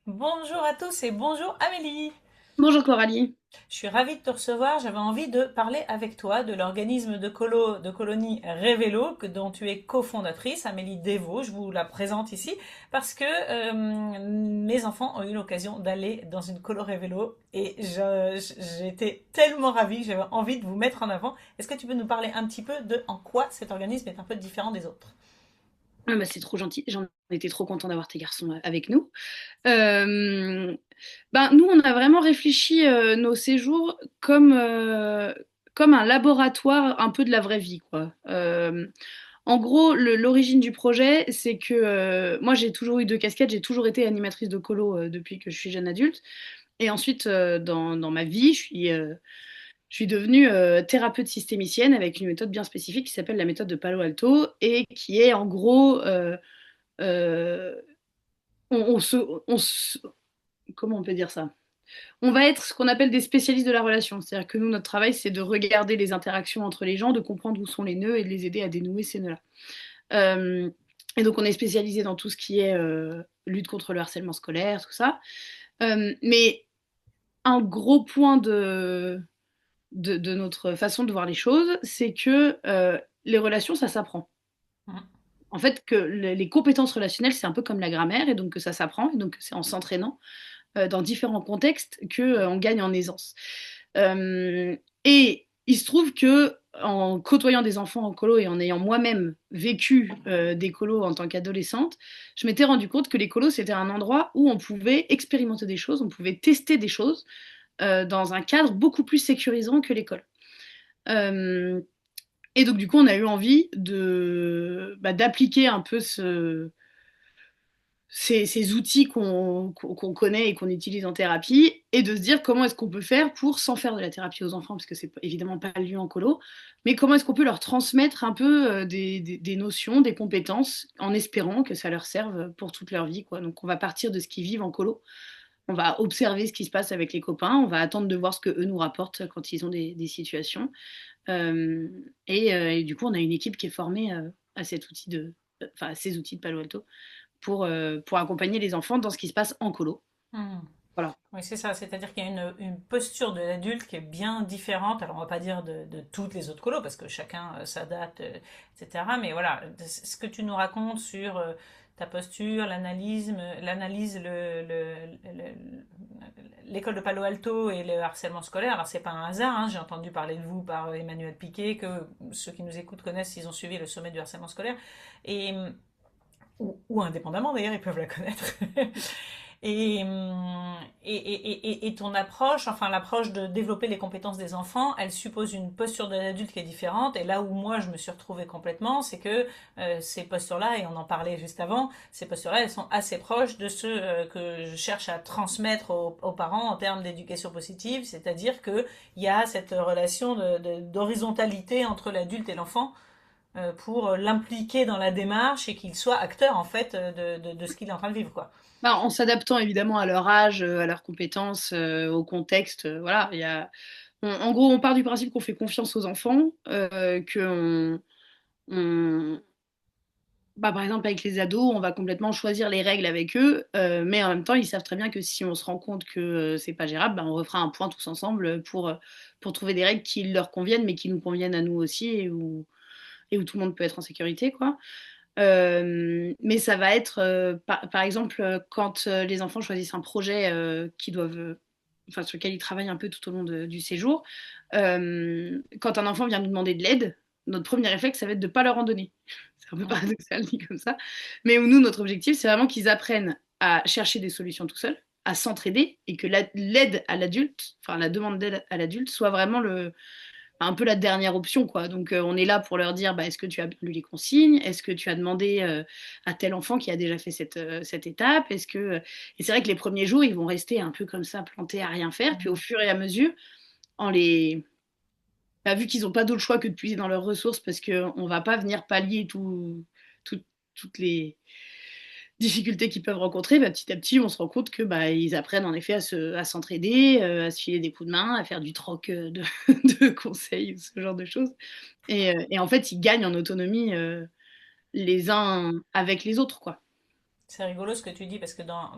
Bonjour à tous et bonjour Amélie. Bonjour Coralie. Je suis ravie de te recevoir. J'avais envie de parler avec toi de l'organisme de colonie Révélo, dont tu es cofondatrice, Amélie Desvaux. Je vous la présente ici parce que mes enfants ont eu l'occasion d'aller dans une colo Révélo et j'ai été tellement ravie que j'avais envie de vous mettre en avant. Est-ce que tu peux nous parler un petit peu de en quoi cet organisme est un peu différent des autres? Ah bah, c'est trop gentil, j'en étais trop content d'avoir tes garçons avec nous. Euh, Nous, on a vraiment réfléchi nos séjours comme un laboratoire un peu de la vraie vie, quoi. En gros, l'origine du projet, c'est que moi, j'ai toujours eu deux casquettes, j'ai toujours été animatrice de colo depuis que je suis jeune adulte. Et ensuite, dans ma vie, je suis devenue thérapeute systémicienne avec une méthode bien spécifique qui s'appelle la méthode de Palo Alto et qui est en gros, euh, on se, on se- comment on peut dire ça? On va être ce qu'on appelle des spécialistes de la relation. C'est-à-dire que nous, notre travail, c'est de regarder les interactions entre les gens, de comprendre où sont les nœuds et de les aider à dénouer ces nœuds-là. Euh, et donc, on est spécialisé dans tout ce qui est lutte contre le harcèlement scolaire, tout ça. Mais un gros point de notre façon de voir les choses, c'est que les relations, ça s'apprend. En fait, que les compétences relationnelles, c'est un peu comme la grammaire, et donc que ça s'apprend, et donc c'est en s'entraînant dans différents contextes que on gagne en aisance. Et il se trouve que en côtoyant des enfants en colo et en ayant moi-même vécu des colos en tant qu'adolescente, je m'étais rendu compte que les colos, c'était un endroit où on pouvait expérimenter des choses, on pouvait tester des choses dans un cadre beaucoup plus sécurisant que l'école. Euh, et donc, du coup, on a eu envie d'appliquer un peu ces outils qu'on connaît et qu'on utilise en thérapie et de se dire comment est-ce qu'on peut faire pour, sans faire de la thérapie aux enfants, parce que c'est évidemment pas le lieu en colo, mais comment est-ce qu'on peut leur transmettre un peu des notions, des compétences, en espérant que ça leur serve pour toute leur vie, quoi. Donc, on va partir de ce qu'ils vivent en colo. On va observer ce qui se passe avec les copains, on va attendre de voir ce que eux nous rapportent quand ils ont des situations. Et du coup, on a une équipe qui est formée à cet outil à ces outils de Palo Alto pour accompagner les enfants dans ce qui se passe en colo. Hmm. Voilà. Oui, c'est ça. C'est-à-dire qu'il y a une posture de l'adulte qui est bien différente. Alors, on va pas dire de toutes les autres colos, parce que chacun s'adapte, etc. Mais voilà, ce que tu nous racontes sur ta posture, l'école de Palo Alto et le harcèlement scolaire. Alors, c'est pas un hasard, hein. J'ai entendu parler de vous par Emmanuel Piquet, que ceux qui nous écoutent connaissent s'ils ont suivi le sommet du harcèlement scolaire. Et, ou indépendamment d'ailleurs, ils peuvent la connaître. Et, et ton approche, enfin l'approche de développer les compétences des enfants, elle suppose une posture de l'adulte qui est différente. Et là où moi je me suis retrouvée complètement, c'est que ces postures-là, et on en parlait juste avant, ces postures-là, elles sont assez proches de ceux que je cherche à transmettre aux parents en termes d'éducation positive, c'est-à-dire qu'il y a cette relation d'horizontalité entre l'adulte et l'enfant pour l'impliquer dans la démarche et qu'il soit acteur en fait de ce qu'il est en train de vivre, quoi. En s'adaptant évidemment à leur âge, à leurs compétences, au contexte. Voilà, en gros, on part du principe qu'on fait confiance aux enfants, on- par exemple, avec les ados, on va complètement choisir les règles avec eux, mais en même temps, ils savent très bien que si on se rend compte que c'est pas gérable, on refera un point tous ensemble pour trouver des règles qui leur conviennent, mais qui nous conviennent à nous aussi et où tout le monde peut être en sécurité, quoi. Mais ça va être, par exemple, quand les enfants choisissent un projet enfin, sur lequel ils travaillent un peu tout au long du séjour, quand un enfant vient nous demander de l'aide, notre premier réflexe, ça va être de ne pas leur en donner. C'est un peu Mm. paradoxal dit comme ça. Mais où nous, notre objectif, c'est vraiment qu'ils apprennent à chercher des solutions tout seuls, à s'entraider, et que l'aide à l'adulte, enfin la demande d'aide à l'adulte, soit vraiment un peu la dernière option, quoi. Donc, on est là pour leur dire, est-ce que tu as lu les consignes? Est-ce que tu as demandé à tel enfant qui a déjà fait cette étape? Et c'est vrai que les premiers jours, ils vont rester un peu comme ça, plantés à rien faire. Puis au Mm. fur et à mesure, en les... vu qu'ils n'ont pas d'autre choix que de puiser dans leurs ressources, parce qu'on ne va pas venir pallier tout- toutes les difficultés qu'ils peuvent rencontrer, petit à petit, on se rend compte que ils apprennent en effet à s'entraider, à se filer des coups de main, à faire du troc de conseils, ce genre de choses. Et en fait, ils gagnent en autonomie les uns avec les autres, quoi. C'est rigolo ce que tu dis parce que dans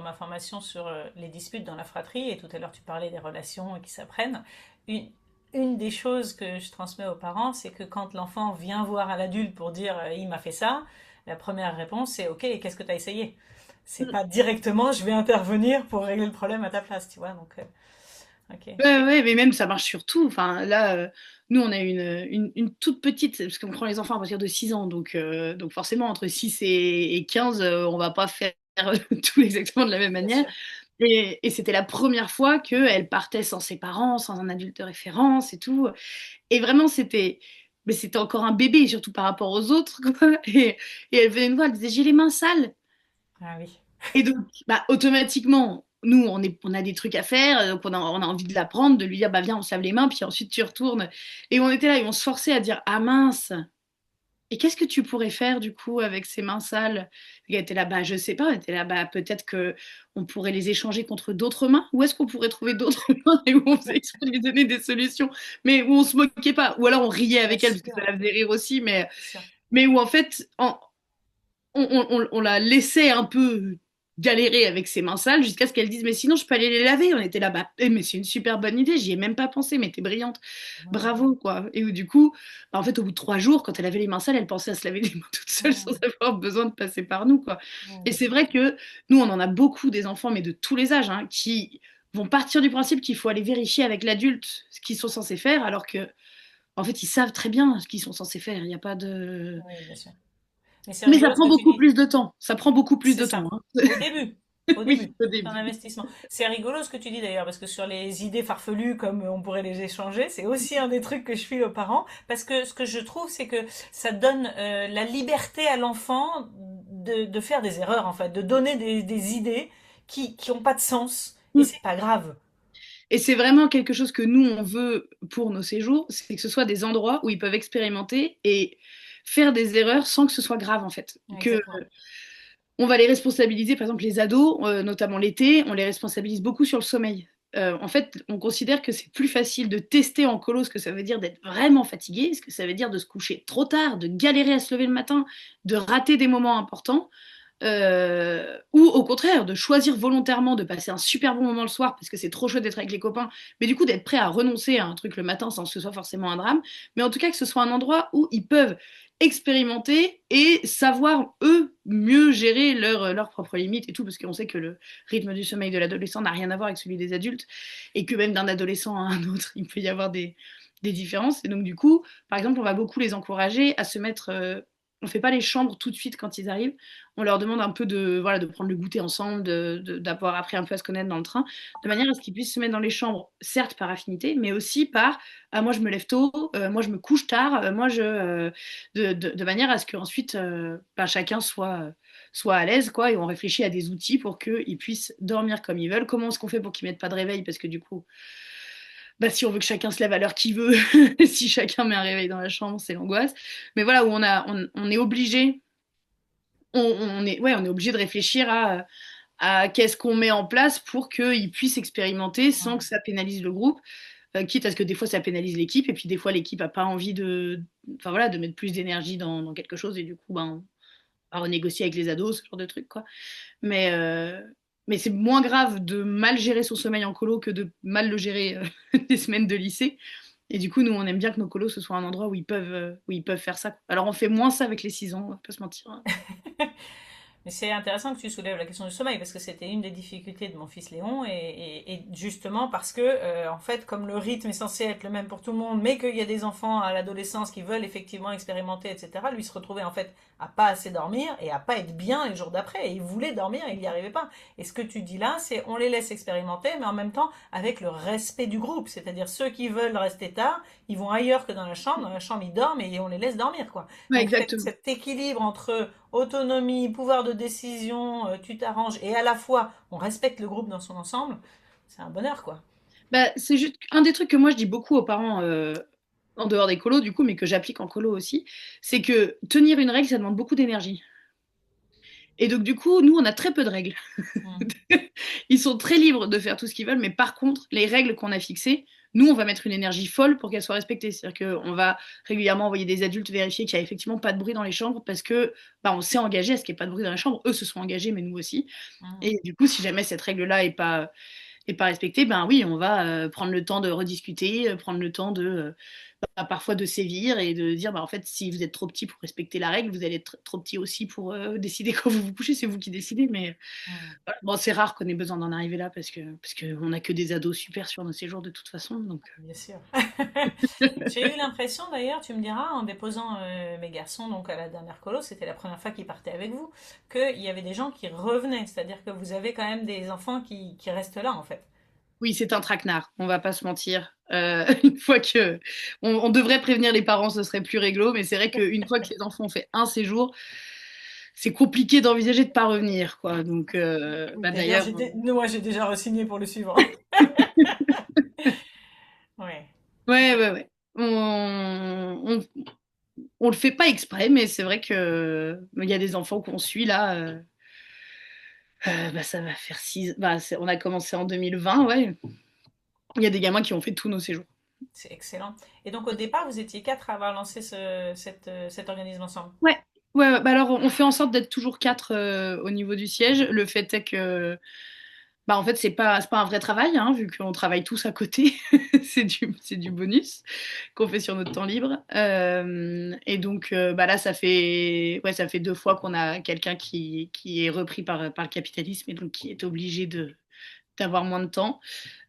ma formation sur les disputes dans la fratrie, et tout à l'heure tu parlais des relations qui s'apprennent, une, une des choses que je transmets aux parents, c'est que quand l'enfant vient voir à l'adulte pour dire il m'a fait ça, la première réponse c'est ok, et qu'est-ce que tu as essayé? C'est pas directement je vais intervenir pour régler le problème à ta place, tu vois, donc ok. Ouais, ouais, mais même ça marche sur tout. Enfin, là, nous, on a une toute petite, parce qu'on prend les enfants à partir de 6 ans, donc forcément, entre 6 et 15, on va pas faire tout exactement de la même Bien manière. sûr. Et c'était la première fois qu'elle partait sans ses parents, sans un adulte de référence et tout. Et vraiment, mais c'était encore un bébé, surtout par rapport aux autres, quoi. Et elle venait nous voir, elle disait, j'ai les mains sales. Ah oui. Et donc, bah, automatiquement, nous, on a des trucs à faire, donc on a envie de l'apprendre, de lui dire, bah viens, on se lave les mains, puis ensuite tu retournes. Et on était là et on se forçait à dire, ah mince, et qu'est-ce que tu pourrais faire du coup avec ces mains sales? Et elle était là, bah je sais pas, elle était là, bah peut-être que on pourrait les échanger contre d'autres mains. Où est-ce qu'on pourrait trouver d'autres mains et où on faisait exprès de lui donner des solutions, mais où on se moquait pas, ou alors on riait Bien avec elle parce que sûr, ça la faisait rire aussi, bien sûr. mais où en fait, on la laissait un peu galérer avec ses mains sales jusqu'à ce qu'elle dise mais sinon je peux aller les laver. On était là bah mais c'est une super bonne idée, j'y ai même pas pensé, mais t'es brillante, Mhm. bravo quoi. Et où du coup bah, en fait au bout de 3 jours quand elle avait les mains sales elle pensait à se laver les mains toute seule sans Mhm. avoir besoin de passer par nous quoi. Ouais, Et bien c'est sûr. vrai que nous on en a beaucoup des enfants mais de tous les âges hein, qui vont partir du principe qu'il faut aller vérifier avec l'adulte ce qu'ils sont censés faire alors que en fait ils savent très bien ce qu'ils sont censés faire, il n'y a pas de Oui, bien sûr. Mais c'est mais ça rigolo ce prend que tu beaucoup dis. plus de temps. Ça prend beaucoup plus C'est de temps. ça. Hein. Au début. Au Oui, début. au C'est un début. investissement. C'est rigolo ce que tu dis d'ailleurs, parce que sur les idées farfelues, comme on pourrait les échanger, c'est aussi un des trucs que je file aux parents. Parce que ce que je trouve, c'est que ça donne la liberté à l'enfant de faire des erreurs, en fait, de donner des idées qui ont pas de sens. Et Mm. c'est pas grave. Et c'est vraiment quelque chose que nous, on veut pour nos séjours, c'est que ce soit des endroits où ils peuvent expérimenter et faire des erreurs sans que ce soit grave, en fait. Ouais, Que exactement. on va les responsabiliser, par exemple les ados, notamment l'été, on les responsabilise beaucoup sur le sommeil. En fait, on considère que c'est plus facile de tester en colo ce que ça veut dire d'être vraiment fatigué, ce que ça veut dire de se coucher trop tard, de galérer à se lever le matin, de rater des moments importants, ou au contraire, de choisir volontairement de passer un super bon moment le soir parce que c'est trop chouette d'être avec les copains, mais du coup d'être prêt à renoncer à un truc le matin sans que ce soit forcément un drame, mais en tout cas que ce soit un endroit où ils peuvent expérimenter et savoir eux mieux gérer leurs propres limites et tout, parce qu'on sait que le rythme du sommeil de l'adolescent n'a rien à voir avec celui des adultes, et que même d'un adolescent à un autre, il peut y avoir des différences. Et donc du coup, par exemple, on va beaucoup les encourager à se mettre... on fait pas les chambres tout de suite quand ils arrivent, on leur demande un peu de, voilà, de prendre le goûter ensemble, d'avoir appris un peu à se connaître dans le train, de manière à ce qu'ils puissent se mettre dans les chambres, certes par affinité, mais aussi par ah, moi je me lève tôt, moi je me couche tard, de manière à ce qu'ensuite ben, chacun soit à l'aise, quoi, et on réfléchit à des outils pour qu'ils puissent dormir comme ils veulent. Comment est-ce qu'on fait pour qu'ils mettent pas de réveil? Parce que du coup, bah, si on veut que chacun se lève à l'heure qu'il veut, si chacun met un réveil dans la chambre, c'est l'angoisse. Mais voilà, où on est obligé on est obligé de réfléchir à qu'est-ce qu'on met en place pour qu'ils puissent expérimenter sans que Ouais. ça pénalise le groupe, quitte à ce que des fois ça pénalise l'équipe, et puis des fois l'équipe n'a pas envie enfin, voilà, de mettre plus d'énergie dans quelque chose, et du coup, ben, on va renégocier avec les ados, ce genre de trucs, quoi. Mais, euh, mais c'est moins grave de mal gérer son sommeil en colo que de mal le gérer des semaines de lycée. Et du coup, nous, on aime bien que nos colos, ce soit un endroit où ils peuvent faire ça. Alors, on fait moins ça avec les 6 ans, on va pas se mentir. Hein. Mais c'est intéressant que tu soulèves la question du sommeil parce que c'était une des difficultés de mon fils Léon et justement parce que en fait comme le rythme est censé être le même pour tout le monde mais qu'il y a des enfants à l'adolescence qui veulent effectivement expérimenter etc. Lui se retrouvait en fait à pas assez dormir et à pas être bien les jours d'après et il voulait dormir et il n'y arrivait pas. Et ce que tu dis là c'est on les laisse expérimenter mais en même temps avec le respect du groupe, c'est-à-dire ceux qui veulent rester tard ils vont ailleurs que dans la chambre ils dorment et on les laisse dormir quoi. Ouais, Donc exactement. cet équilibre entre autonomie, pouvoir de décision, tu t'arranges, et à la fois on respecte le groupe dans son ensemble, c'est un bonheur quoi. Bah, c'est juste un des trucs que moi je dis beaucoup aux parents en dehors des colos, du coup, mais que j'applique en colo aussi, c'est que tenir une règle, ça demande beaucoup d'énergie. Et donc, du coup, nous, on a très peu de règles. Mm. Ils sont très libres de faire tout ce qu'ils veulent, mais par contre, les règles qu'on a fixées, nous, on va mettre une énergie folle pour qu'elle soit respectée. C'est-à-dire qu'on va régulièrement envoyer des adultes vérifier qu'il n'y a effectivement pas de bruit dans les chambres parce que bah, on s'est engagé à ce qu'il n'y ait pas de bruit dans les chambres. Eux se sont engagés, mais nous aussi. Mhm. Et du coup, si jamais cette règle-là est pas respectée, ben oui, on va prendre le temps de rediscuter, prendre le temps de parfois de sévir et de dire bah, en fait, si vous êtes trop petit pour respecter la règle, vous allez être trop petit aussi pour décider quand vous vous couchez, c'est vous qui décidez. Mais Mhm. voilà. Bon, c'est rare qu'on ait besoin d'en arriver là parce que on n'a que des ados super sur nos séjours de toute façon. Donc, Bien sûr. J'ai eu l'impression d'ailleurs, tu me diras, en déposant mes garçons donc à la dernière colo, c'était la première fois qu'ils partaient avec vous, qu'il y avait des gens qui revenaient, c'est-à-dire que vous avez quand même des enfants qui restent là en fait. oui, c'est un traquenard, on va pas se mentir. Une fois que on devrait prévenir les parents, ce serait plus réglo, mais c'est vrai qu'une fois que les enfants ont fait un séjour, c'est compliqué d'envisager de pas revenir, quoi. Donc, Oui, bah, d'ailleurs, d'ailleurs, moi j'ai déjà re-signé pour le suivant. Ouais. ouais, ouais, ouais. On le fait pas exprès, mais c'est vrai que il y a des enfants qu'on suit là. Bah, ça va faire six. Bah, on a commencé en 2020, ouais. Il y a des gamins qui ont fait tous nos séjours. C'est excellent. Et donc au départ, vous étiez quatre à avoir lancé cet organisme ensemble. Ouais. Ouais, ouais. Bah alors on fait en sorte d'être toujours quatre au niveau du siège. Le fait est que bah en fait c'est pas un vrai travail hein, vu qu'on travaille tous à côté. C'est du bonus qu'on fait sur notre temps libre. Et donc bah là ça fait deux fois qu'on a quelqu'un qui est repris par le capitalisme et donc qui est obligé de d'avoir moins de temps,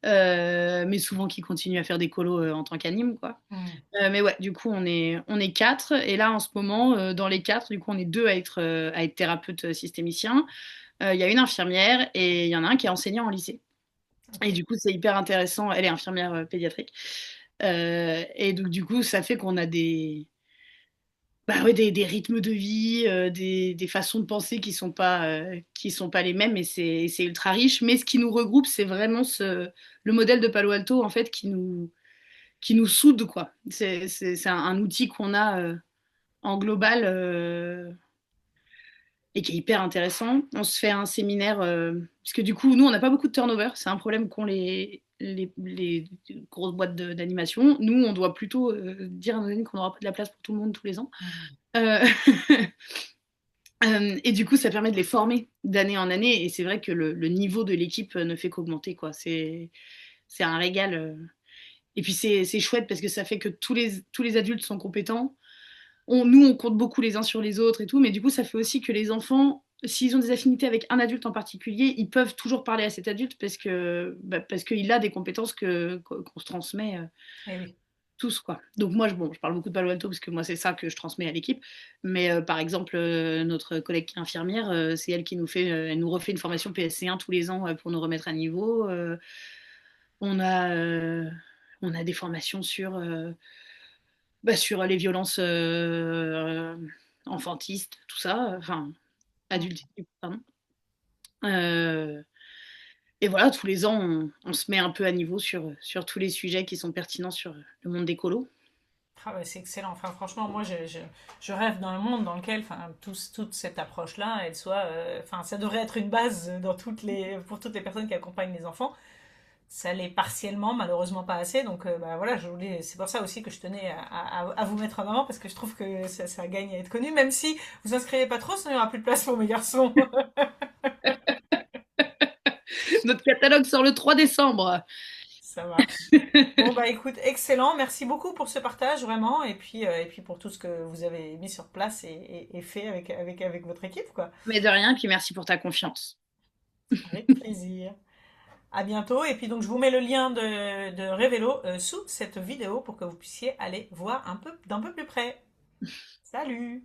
mais souvent qui continue à faire des colos en tant qu'anime, quoi. Hmm. Mais ouais, du coup, on est quatre. Et là, en ce moment, dans les quatre, du coup, on est deux à être thérapeute systémicien. Il y a une infirmière et il y en a un qui est enseignant en lycée. Ok. Et du coup, c'est hyper intéressant. Elle est infirmière pédiatrique. Et donc, du coup, ça fait qu'on a bah ouais, des rythmes de vie, des façons de penser qui sont pas les mêmes. Et c'est ultra riche. Mais ce qui nous regroupe, c'est vraiment le modèle de Palo Alto, en fait, qui nous soude, quoi. C'est un outil qu'on a en global et qui est hyper intéressant. On se fait un séminaire, parce que du coup, nous, on n'a pas beaucoup de turnover. C'est un problème qu'ont les grosses boîtes d'animation. Nous, on doit plutôt dire à nos amis qu'on n'aura pas de la place pour tout le monde tous les ans. Hmm. Euh, et du coup, ça permet de les former d'année en année. Et c'est vrai que le niveau de l'équipe ne fait qu'augmenter, quoi. C'est un régal. Et puis c'est chouette parce que ça fait que tous les adultes sont compétents. Nous, on compte beaucoup les uns sur les autres et tout, mais du coup, ça fait aussi que les enfants, s'ils ont des affinités avec un adulte en particulier, ils peuvent toujours parler à cet adulte parce qu'il a des compétences qu'on se transmet Eh oui. tous, quoi. Donc moi, bon, je parle beaucoup de Palo Alto parce que moi, c'est ça que je transmets à l'équipe. Mais par exemple, notre collègue qui est infirmière, c'est elle qui elle nous refait une formation PSC1 tous les ans pour nous remettre à niveau. On a, euh, on a des formations sur les violences enfantistes, tout ça, enfin adultes, pardon. Euh, et voilà, tous les ans, on se met un peu à niveau sur tous les sujets qui sont pertinents sur le monde des colos. Ah ouais, c'est excellent. Enfin, franchement, moi, je rêve d'un monde dans lequel, enfin, toute cette approche-là, elle soit, enfin, ça devrait être une base dans pour toutes les personnes qui accompagnent les enfants. Ça l'est partiellement, malheureusement pas assez. Donc, bah voilà, c'est pour ça aussi que je tenais à vous mettre en avant parce que je trouve que ça gagne à être connu, même si vous inscrivez pas trop, sinon il n'y aura plus de place pour mes garçons. Notre catalogue sort le 3 décembre. Ça marche. Bon, bah écoute, excellent. Merci beaucoup pour ce partage, vraiment. Et puis pour tout ce que vous avez mis sur place et fait avec votre équipe, quoi. Mais de rien, puis merci pour ta confiance. Avec plaisir. À bientôt. Et puis donc, je vous mets le lien de Revelo sous cette vidéo pour que vous puissiez aller voir d'un peu plus près. Salut!